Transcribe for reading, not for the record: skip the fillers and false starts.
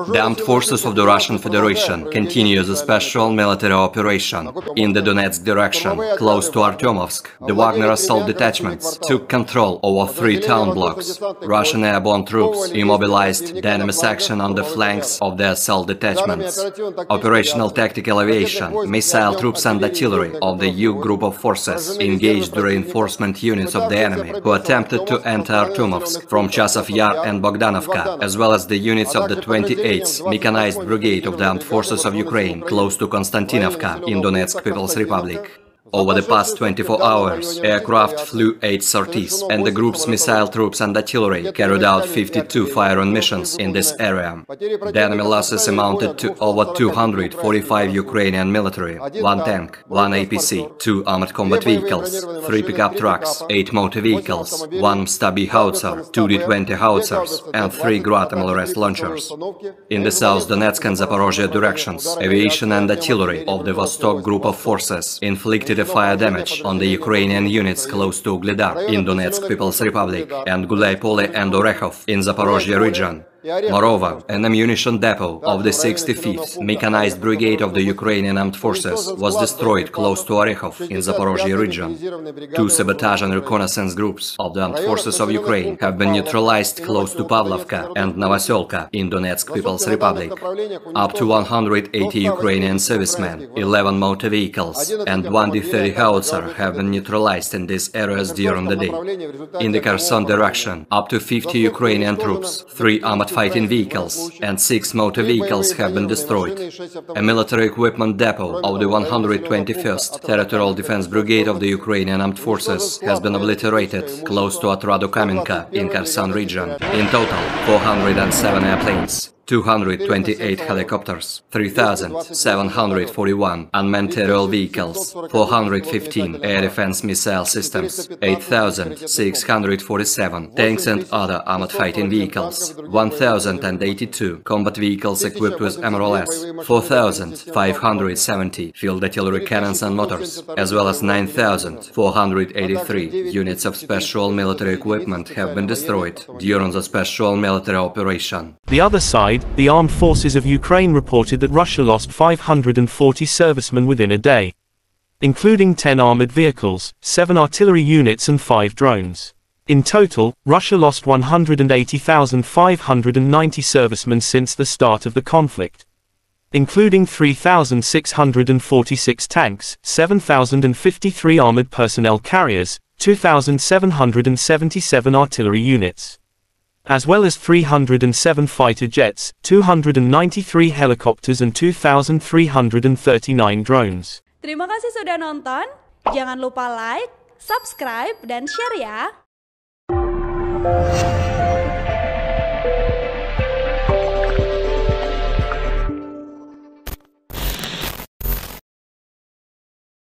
The armed forces of the Russian Federation continue the special military operation in the Donetsk direction, close to Artyomovsk. The Wagner assault detachments took control over 3 town blocks. Russian airborne troops immobilized the enemy's action on the flanks of the assault detachments. Operational tactical aviation, missile troops and artillery of the U group of forces engaged the reinforcement units of the enemy who attempted to enter Artyomovsk from Chasov Yar and Bogdanovka, as well as the units of the 28th Mechanized Brigade of the Armed Forces of Ukraine close to Konstantinovka in Donetsk People's Republic. Over the past 24 hours, aircraft flew 8 sorties, and the group's missile troops and artillery carried out 52 fire-on missions in this area. The enemy losses amounted to over 245 Ukrainian military, 1 tank, 1 APC, 2 armored combat vehicles, 3 pickup trucks, 8 motor vehicles, 1 Stabi howitzer, 2 D-20 howitzers, and 3 Grad MLRS launchers. In the South Donetsk and Zaporozhye directions, aviation and artillery of the Vostok group of forces inflicted fire damage on the Ukrainian units close to Ugledar in Donetsk People's Republic and Gulay-Pole and Orekhov in Zaporozhye region. Moreover, an ammunition depot of the 65th Mechanized Brigade of the Ukrainian Armed Forces was destroyed close to Orekhov in Zaporozhye region. 2 sabotage and reconnaissance groups of the Armed Forces of Ukraine have been neutralized close to Pavlovka and Novoselka in Donetsk People's Republic. Up to 180 Ukrainian servicemen, 11 motor vehicles and 1 D-30 howitzer have been neutralized in these areas during the day. In the Kherson direction, up to 50 Ukrainian troops, 3 armored fighting vehicles and 6 motor vehicles have been destroyed. A military equipment depot of the 121st Territorial Defense Brigade of the Ukrainian Armed Forces has been obliterated close to Otrado-Kamenka in Kherson region. In total, 407 airplanes, 228 helicopters, 3,741 unmanned aerial vehicles, 415 air defense missile systems, 8,647 tanks and other armored fighting vehicles, 1,082 combat vehicles equipped with MLRS, 4,570 field artillery cannons and motors, as well as 9,483 units of special military equipment have been destroyed during the special military operation. The other side, the armed forces of Ukraine reported that Russia lost 540 servicemen within a day, including 10 armored vehicles, 7 artillery units and 5 drones. In total, Russia lost 180,590 servicemen since the start of the conflict, including 3,646 tanks, 7,053 armored personnel carriers, 2,777 artillery units, as well as 307 fighter jets, 293 helicopters and 2,339 drones. Terima kasih sudah nonton, jangan lupa like, subscribe, dan share ya!